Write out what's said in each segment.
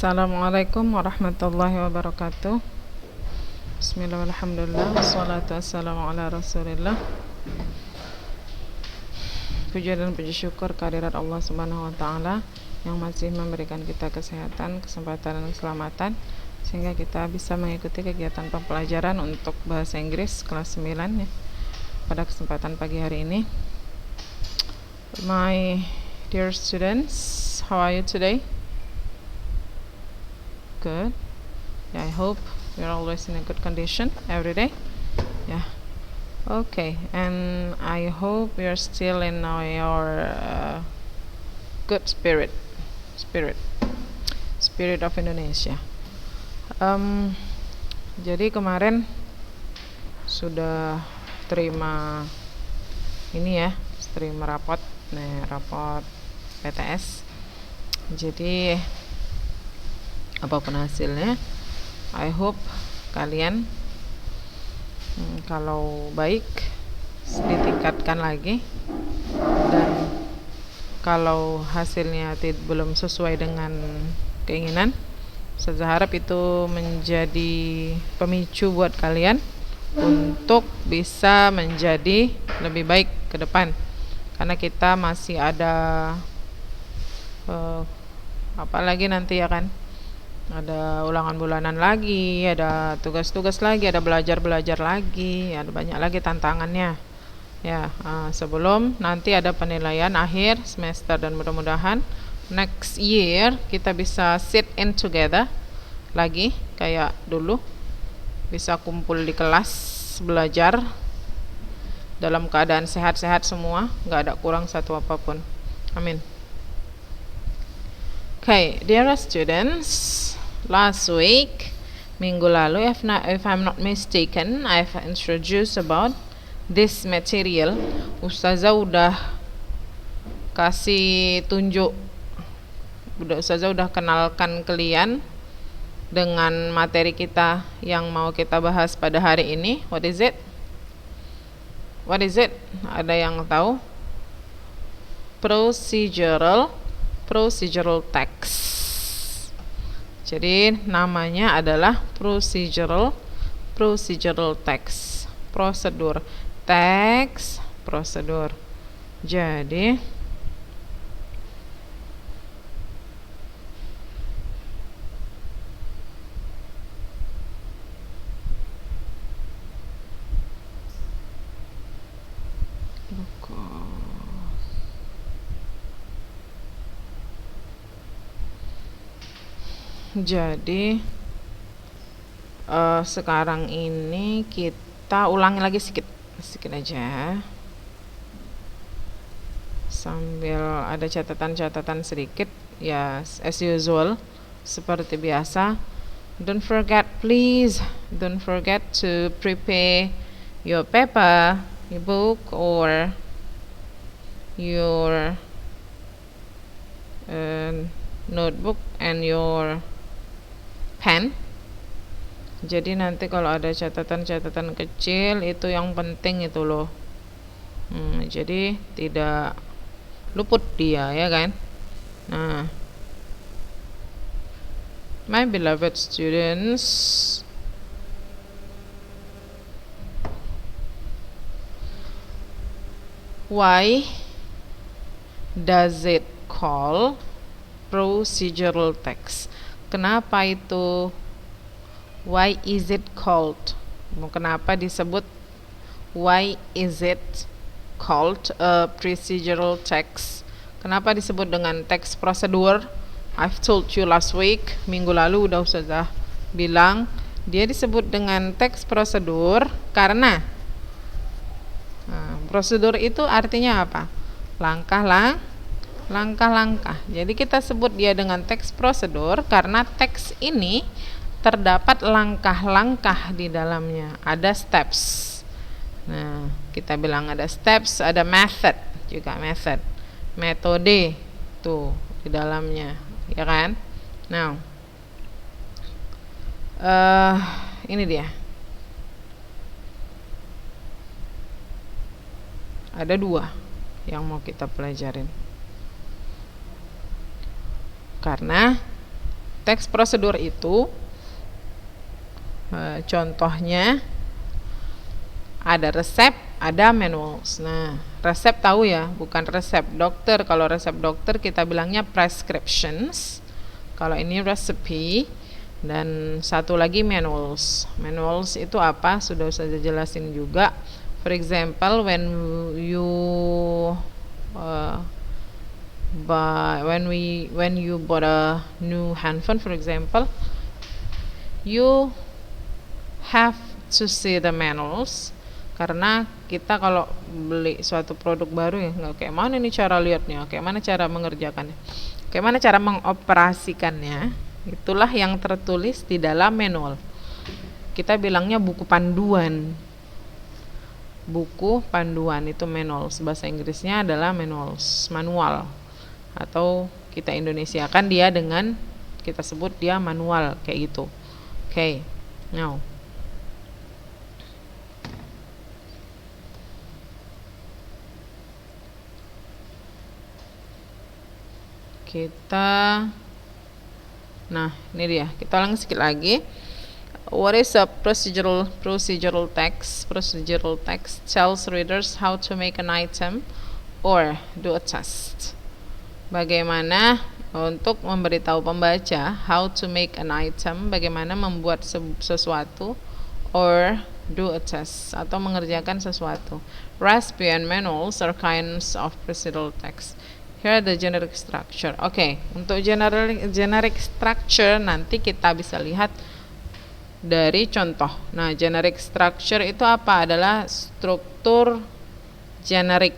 Assalamualaikum warahmatullahi wabarakatuh. Bismillah, alhamdulillah, wassalatu wassalamu ala rasulillah. Puja dan puji syukur kehadirat Allah subhanahu wa ta'ala yang masih memberikan kita kesehatan, kesempatan, dan keselamatan sehingga kita bisa mengikuti kegiatan pembelajaran untuk bahasa Inggris kelas 9 ya, pada kesempatan pagi hari ini. My dear students, how are you today? Good. Yeah, I hope you're always in a good condition every day. Yeah. Okay, and I hope you're still in your good spirit of Indonesia. Jadi kemarin sudah terima ini ya, terima rapot PTS. Jadi apapun hasilnya, I hope kalian kalau baik ditingkatkan lagi, dan kalau hasilnya belum sesuai dengan keinginan, saya harap itu menjadi pemicu buat kalian untuk bisa menjadi lebih baik ke depan, karena kita masih ada apalagi nanti ya kan, ada ulangan bulanan lagi, ada tugas-tugas lagi, ada belajar lagi, ada banyak lagi tantangannya ya, sebelum nanti ada penilaian akhir semester, dan mudah-mudahan next year kita bisa sit in together lagi kayak dulu, bisa kumpul di kelas belajar dalam keadaan sehat-sehat semua, nggak ada kurang satu apapun. Amin. Okay, dear students, last week, minggu lalu, if I'm not mistaken, I've introduced about this material. Ustazah udah kasih tunjuk, Ustazah udah kenalkan kalian dengan materi kita yang mau kita bahas pada hari ini. What is it? Ada yang tahu? Procedural text. Jadi namanya adalah procedural text. Prosedur. Teks, prosedur. Jadi sekarang ini kita ulangi lagi sedikit aja, sambil ada catatan sedikit ya, as usual seperti biasa. Please don't forget to prepare your paper, your book, or your notebook and your pen. Jadi nanti kalau ada catatan kecil itu yang penting itu loh. Jadi tidak luput dia ya kan. Nah, my beloved students, why does it call procedural text? Kenapa itu? Why is it called? Kenapa disebut? Why is it called a procedural text? Kenapa disebut dengan teks prosedur? I've told you last week, minggu lalu udah Ustazah bilang, dia disebut dengan teks prosedur karena prosedur itu artinya apa? Langkah-langkah. Jadi kita sebut dia dengan teks prosedur karena teks ini terdapat langkah-langkah di dalamnya, ada steps. Nah, kita bilang ada steps, ada method juga, metode tuh di dalamnya, ya kan? Nah, ini dia. Ada 2 yang mau kita pelajarin. Karena Teks prosedur itu contohnya ada resep, ada manuals. Nah, resep tahu ya, bukan resep dokter. Kalau resep dokter kita bilangnya prescriptions. Kalau ini recipe. Dan satu lagi manuals. Manuals itu apa? Sudah saya jelasin juga. For example, when you when you bought a new handphone, for example, you have to see the manuals. Karena kita kalau beli suatu produk baru ya, nggak kayak mana nih cara lihatnya, kayak mana cara mengerjakannya, kayak mana cara mengoperasikannya, itulah yang tertulis di dalam manual. Kita bilangnya buku panduan. Buku panduan itu manuals, bahasa Inggrisnya adalah manuals, manual. Atau kita Indonesiakan dia dengan, kita sebut dia manual, kayak gitu. Okay, now nah ini dia, kita ulang sedikit lagi. What is a procedural text? Procedural text tells readers how to make an item or do a test. Bagaimana untuk memberitahu pembaca how to make an item, bagaimana membuat sesuatu, or do a test, atau mengerjakan sesuatu. Recipe and manuals are kinds of procedural text. Here are the generic structure. Oke, untuk generic structure nanti kita bisa lihat dari contoh. Nah, generic structure itu apa? Adalah struktur generik.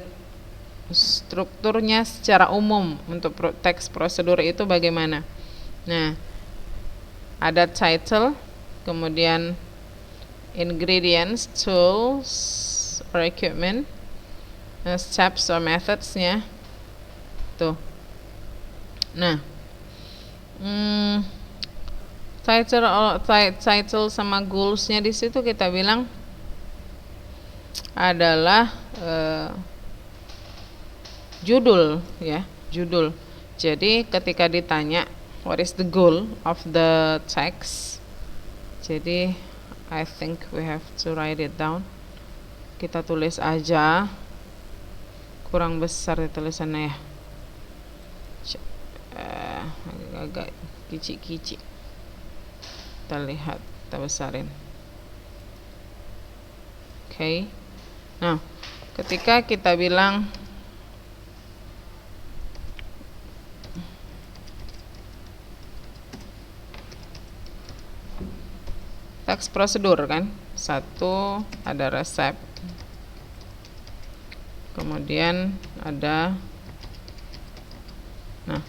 Strukturnya secara umum untuk teks prosedur itu bagaimana? Nah, ada title, kemudian ingredients, tools or equipment, steps or methods-nya. Tuh. Nah, title sama goals-nya di situ kita bilang adalah judul ya, judul. Jadi ketika ditanya what is the goal of the text, jadi I think we have to write it down. Kita tulis aja, kurang besar tulisannya ya, agak kicik-kicik. Kita lihat, kita besarin. Oke. Nah, ketika kita bilang teks prosedur kan, satu ada resep, kemudian ada, nah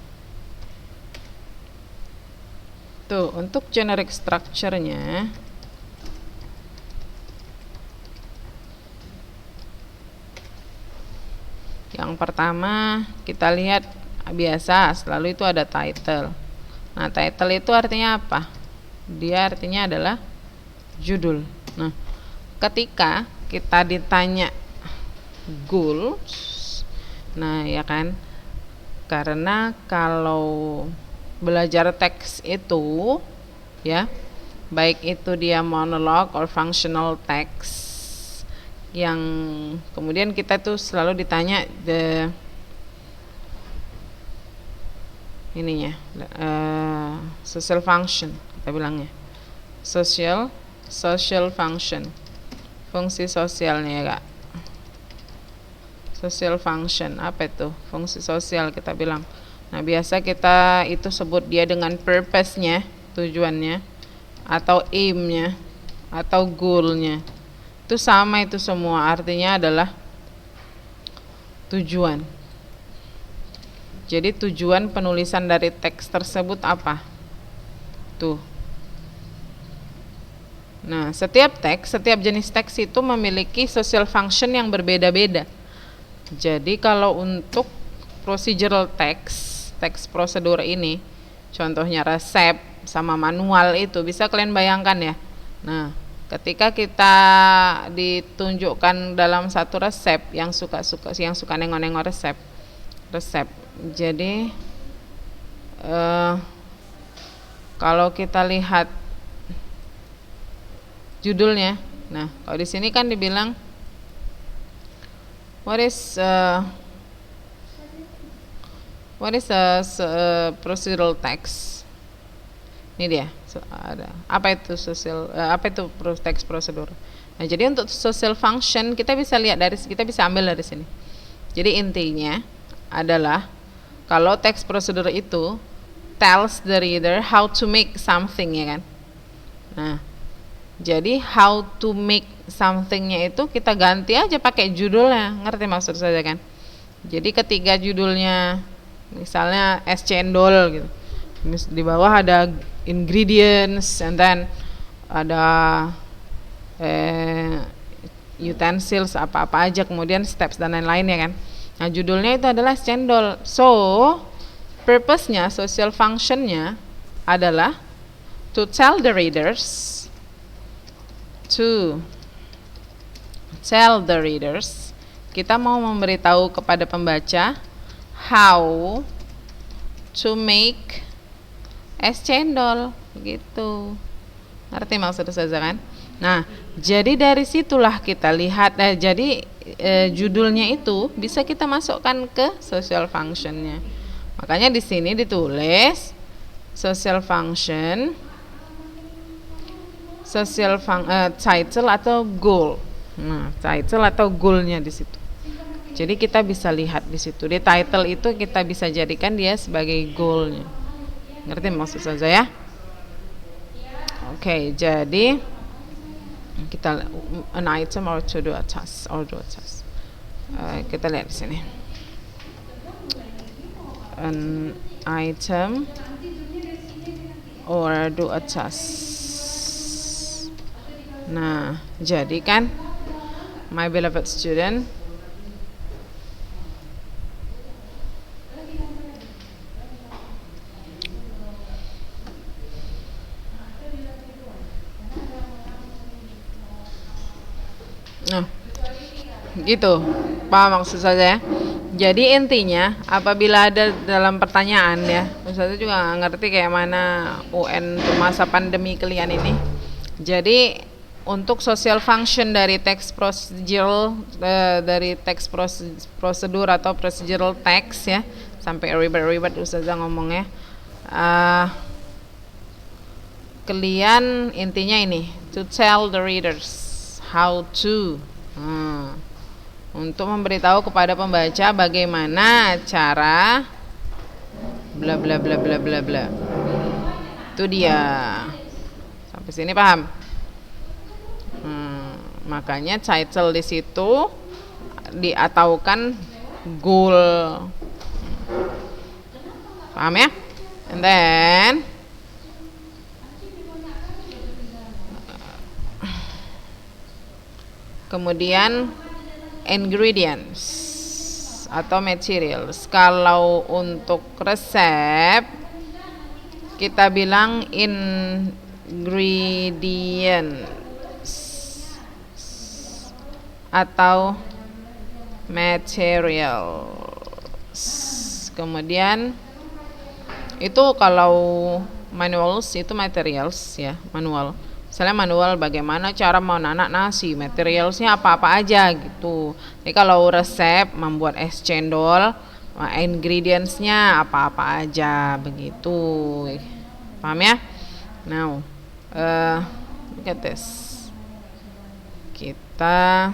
tuh untuk generic structure-nya yang pertama kita lihat biasa selalu itu ada title. Nah, title itu artinya apa? Dia artinya adalah judul. Nah, ketika kita ditanya goals, nah ya kan, karena kalau belajar teks itu ya, baik itu dia monolog or functional text, yang kemudian kita tuh selalu ditanya ininya social function, kita bilangnya social function, fungsi sosialnya ya Kak. Social function, apa itu? Fungsi sosial kita bilang. Nah, biasa kita itu sebut dia dengan purpose-nya, tujuannya, atau aim-nya, atau goal-nya. Itu sama, itu semua artinya adalah tujuan. Jadi tujuan penulisan dari teks tersebut apa? Tuh. Nah, setiap jenis teks itu memiliki social function yang berbeda-beda. Jadi kalau untuk procedural text, teks prosedur ini, contohnya resep sama manual itu bisa kalian bayangkan ya. Nah, ketika kita ditunjukkan dalam satu resep, yang suka nengok-nengok resep. Jadi Kalau kita lihat judulnya, nah kalau di sini kan dibilang what is a procedural text. Ini dia, ada apa itu text prosedur. Nah, jadi untuk social function kita bisa ambil dari sini. Jadi intinya adalah kalau text prosedur itu tells the reader how to make something, ya kan. Nah, jadi how to make somethingnya itu kita ganti aja pakai judulnya, ngerti maksud saya kan? Jadi ketika judulnya misalnya es cendol gitu, di bawah ada ingredients, and then ada utensils apa-apa aja, kemudian steps dan lain-lain, ya kan. Nah, judulnya itu adalah es cendol. So purpose-nya, social function-nya adalah to tell the readers kita mau memberitahu kepada pembaca how to make es cendol, gitu. Ngerti maksud saya kan? Nah, jadi dari situlah kita lihat, judulnya itu bisa kita masukkan ke social function-nya. Makanya di sini ditulis social function, title atau goal. Nah, title atau goal-nya di situ. Jadi kita bisa lihat di situ. Di title itu kita bisa jadikan dia sebagai goal-nya. Ngerti maksud saya ya? Oke, jadi kita an item or to do a task kita lihat di sini. An item or do a task. Nah, jadi kan my beloved student, nah, gitu, paham maksud saya? Jadi intinya apabila ada dalam pertanyaan ya, saya juga nggak ngerti kayak mana UN untuk masa pandemi kalian ini. Jadi untuk social function dari text prosedur atau procedural text ya, sampai ribet Ustazah ngomongnya. Kalian intinya ini, to tell the readers how to, untuk memberitahu kepada pembaca bagaimana cara bla bla bla bla bla bla. Itu dia. Sampai sini paham? Makanya title di situ diataukan goal. Paham ya? And then kemudian ingredients atau materials. Kalau untuk resep kita bilang ingredients atau materials. Kemudian itu kalau manuals itu materials ya, manual. Misalnya manual bagaimana cara memasak nasi, materialsnya apa-apa aja gitu. Jadi kalau resep membuat es cendol, ingredientsnya apa-apa aja begitu. Paham ya? Now, look at this. Kita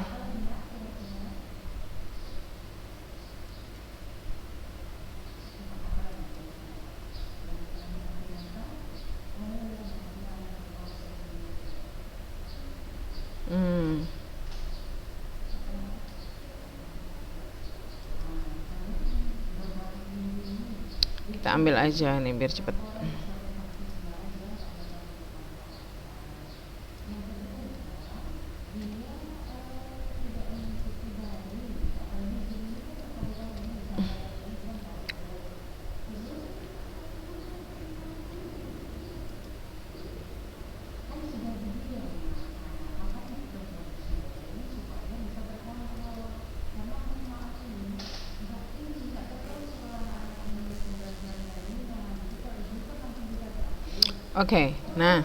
kita ambil aja nih biar cepet. Oke, nah,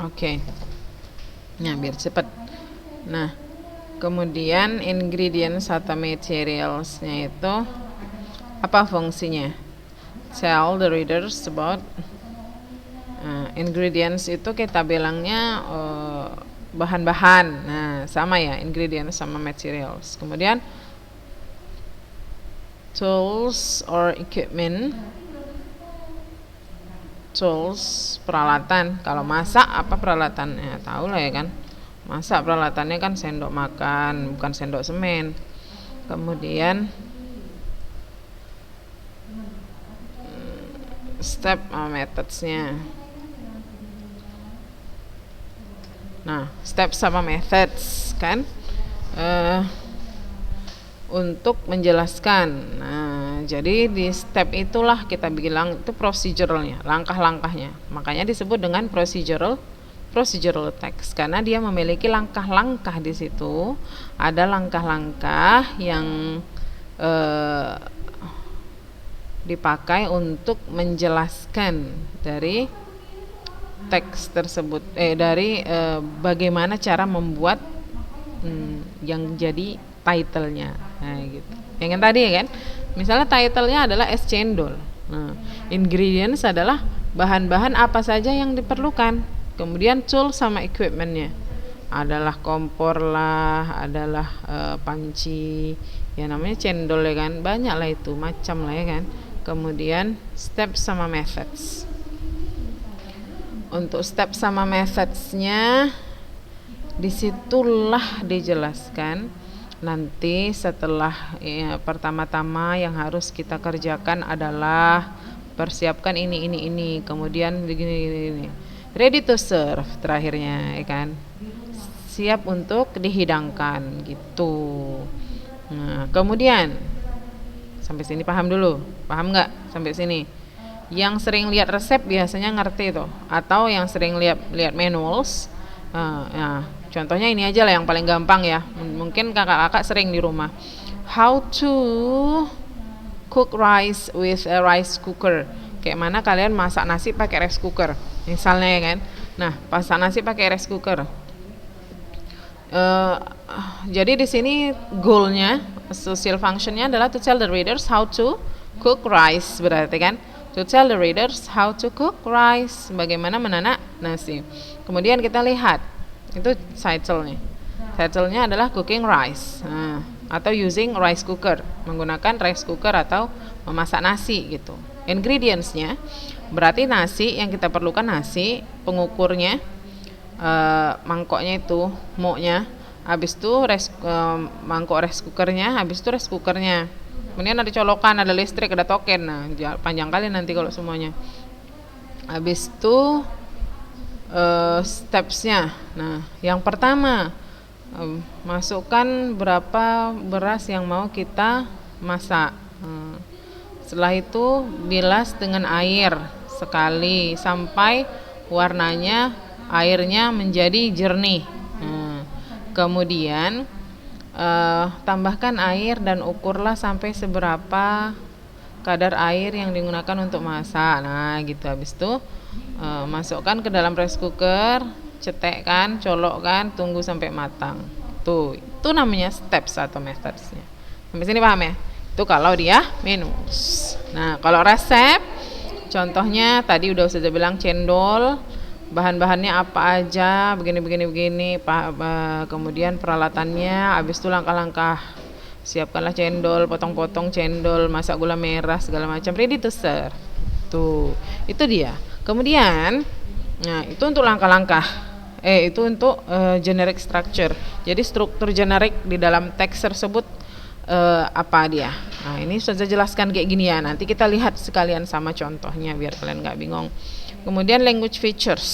oke. Nah, biar cepet. Nah, kemudian ingredients atau materialsnya itu apa fungsinya? Tell the readers about ingredients itu kita bilangnya bahan-bahan. Nah, sama ya, ingredients sama materials. Kemudian tools or equipment. Tools, peralatan. Kalau masak apa peralatannya? Tahu lah ya kan. Masak peralatannya kan sendok makan, bukan sendok semen. Kemudian step methodsnya. Nah, step sama methods kan untuk menjelaskan. Nah, jadi di step itulah kita bilang itu proceduralnya, langkah-langkahnya. Makanya disebut dengan procedural text karena dia memiliki langkah-langkah di situ. Ada langkah-langkah yang dipakai untuk menjelaskan dari teks tersebut dari bagaimana cara membuat yang jadi title-nya. Nah, gitu. Yang tadi ya kan. Misalnya title-nya adalah es cendol. Nah, ingredients adalah bahan-bahan apa saja yang diperlukan. Kemudian tool sama equipment-nya adalah kompor lah, adalah panci. Ya namanya cendol ya kan. Banyak lah itu, macam lah ya kan. Kemudian step sama methods. Untuk step sama methodsnya disitulah dijelaskan nanti setelah ya, pertama-tama yang harus kita kerjakan adalah persiapkan ini, kemudian begini. Ready to serve terakhirnya ya kan, siap untuk dihidangkan gitu. Nah, kemudian sampai sini paham dulu, paham nggak sampai sini? Yang sering lihat resep biasanya ngerti tuh, atau yang sering lihat manuals. Ya, contohnya ini aja lah yang paling gampang ya. Mungkin kakak-kakak sering di rumah. How to cook rice with a rice cooker. Kayak mana kalian masak nasi pakai rice cooker, misalnya ya kan. Nah, masak nasi pakai rice cooker. Jadi di sini goalnya, social functionnya adalah to tell the readers how to cook rice, berarti kan. To tell the readers how to cook rice, bagaimana menanak nasi. Kemudian kita lihat itu title-nya. Title-nya adalah cooking rice, atau using rice cooker, menggunakan rice cooker atau memasak nasi gitu. Ingredients-nya berarti nasi yang kita perlukan, nasi, pengukurnya, mangkoknya itu, moknya, habis itu mangkok rice cookernya, habis itu rice cookernya. Kemudian ada colokan, ada listrik, ada token. Nah, panjang kali nanti kalau semuanya. Habis itu stepsnya. Nah, yang pertama masukkan berapa beras yang mau kita masak. Setelah itu bilas dengan air sekali sampai warnanya airnya menjadi jernih. Kemudian tambahkan air dan ukurlah sampai seberapa kadar air yang digunakan untuk masak. Nah gitu. Habis itu Masukkan ke dalam rice cooker, cetekkan, colokkan, tunggu sampai matang. Tuh, itu namanya steps atau methodsnya. Sampai sini paham ya? Itu kalau dia menus. Nah, kalau resep, contohnya tadi udah saya bilang cendol, bahan-bahannya apa aja, begini, kemudian peralatannya, habis itu langkah-langkah. Siapkanlah cendol, potong-potong cendol, masak gula merah, segala macam, ready to serve. Tuh, itu dia. Kemudian, nah itu untuk langkah-langkah. Itu untuk generic structure. Jadi struktur generik di dalam teks tersebut apa dia. Nah ini sudah jelaskan kayak gini ya. Nanti kita lihat sekalian sama contohnya biar kalian nggak bingung. Kemudian language features.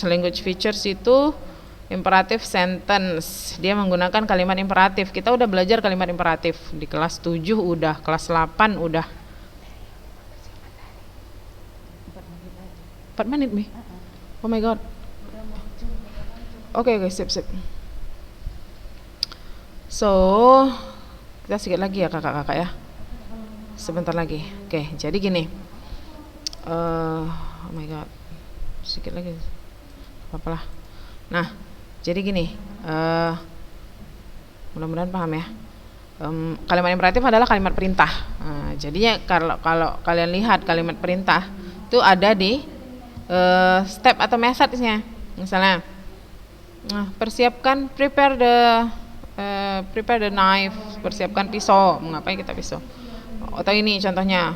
Language features itu imperative sentence. Dia menggunakan kalimat imperatif. Kita udah belajar kalimat imperatif di kelas 7 udah, kelas 8 udah. 4 menit Mi? Oh my god. Oke, sip. So, kita sedikit lagi ya kakak-kakak ya. Sebentar lagi. Oke, jadi gini. Oh my god. Sedikit lagi. Apalah. Nah, jadi gini. Mudah-mudahan paham ya. Kalimat imperatif adalah kalimat perintah. Jadinya kalau kalian lihat kalimat perintah itu ada di step atau methodnya. Misalnya, prepare the knife, persiapkan pisau. Ngapain kita pisau? Atau ini contohnya,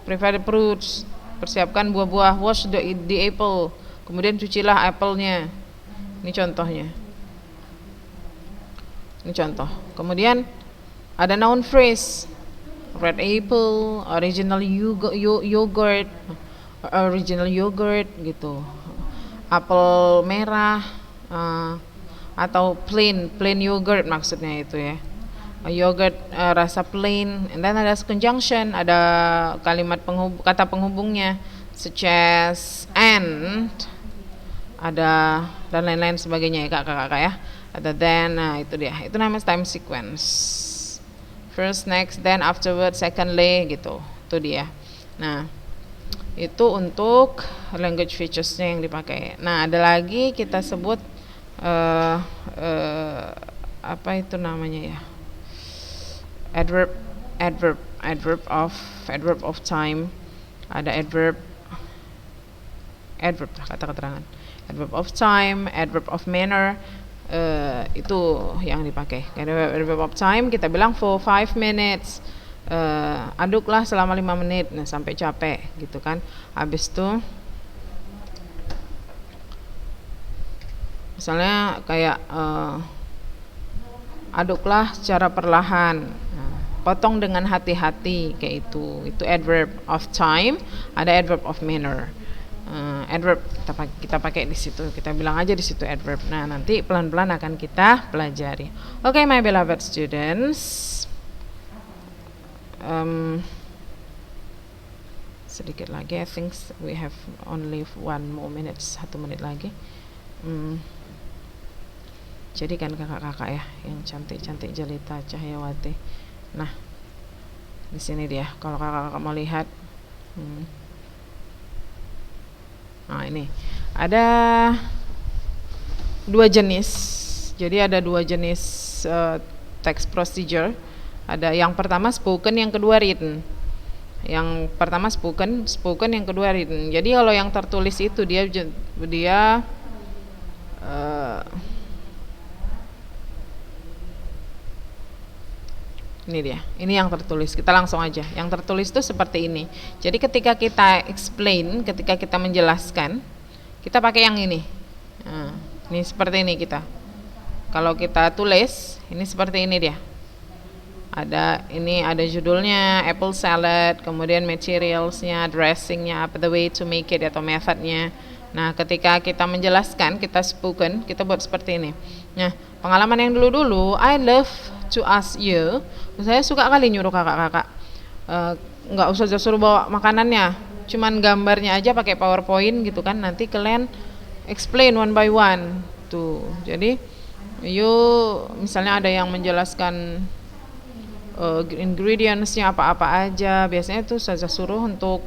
prepare the fruits, persiapkan buah-buah, wash the apple, kemudian cucilah apple-nya. Ini contohnya. Ini contoh. Kemudian ada noun phrase, red apple, original yogurt, gitu. Apel merah, atau plain yogurt maksudnya itu ya. Yogurt rasa plain. And then ada conjunction, ada kalimat kata penghubungnya, such as and, ada dan lain-lain sebagainya ya kakak-kakak ya. Ada then, nah itu dia. Itu namanya time sequence. First, next, then, afterward, secondly gitu. Itu dia. Nah, itu untuk language features-nya yang dipakai. Nah, ada lagi kita sebut apa itu namanya ya? Adverb of time. Ada adverb kata keterangan. Adverb of time, adverb of manner. Itu yang dipakai. Adverb of time kita bilang for 5 minutes. Aduklah selama 5 menit, nah sampai capek gitu kan. Habis itu misalnya kayak aduklah secara perlahan, potong dengan hati-hati kayak itu adverb of time. Ada adverb of manner. Adverb kita pakai di situ, kita bilang aja di situ adverb. Nah nanti pelan-pelan akan kita pelajari. Okay, my beloved students, sedikit lagi. I think we have only 1 more minute, 1 menit lagi. Jadi kan kakak-kakak ya yang cantik-cantik jelita Cahyawati. Nah di sini dia, kalau kakak-kakak mau lihat. Nah ini ada 2 jenis. Jadi ada 2 jenis text procedure. Ada yang pertama spoken, yang kedua written. Yang pertama spoken, yang kedua written. Jadi kalau yang tertulis itu dia ini dia. Ini yang tertulis. Kita langsung aja. Yang tertulis itu seperti ini. Jadi ketika kita explain, ketika kita menjelaskan, kita pakai yang ini. Nah, ini seperti ini kita. Kalau kita tulis, ini seperti ini dia. Ada judulnya apple salad, kemudian materialsnya, dressingnya, apa the way to make it atau methodnya. Nah, ketika kita menjelaskan, kita spoken, kita buat seperti ini. Nah, pengalaman yang dulu-dulu, I love to ask you. Saya suka kali nyuruh kakak-kakak, nggak usah suruh bawa makanannya, cuman gambarnya aja pakai PowerPoint gitu kan. Nanti kalian explain one by one. Tuh, jadi misalnya ada yang menjelaskan ingredientsnya apa-apa aja, biasanya itu saya suruh untuk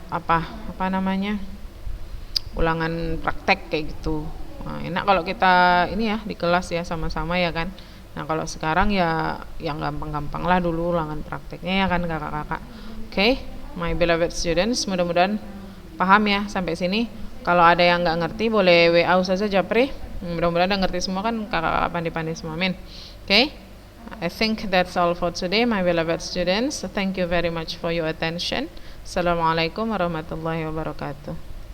apa namanya, ulangan praktek kayak gitu. Nah, enak kalau kita ini ya di kelas ya sama-sama ya kan. Nah, kalau sekarang ya yang gampang-gampang lah dulu ulangan prakteknya ya kan kakak-kakak. Oke, my beloved students, mudah-mudahan paham ya sampai sini. Kalau ada yang nggak ngerti boleh WA saja Japri. Mudah-mudahan udah ngerti semua kan kakak-kakak pandai-pandai semua. Amin. Oke. I think that's all for today, my beloved students. Thank you very much for your attention. Assalamualaikum warahmatullahi wabarakatuh.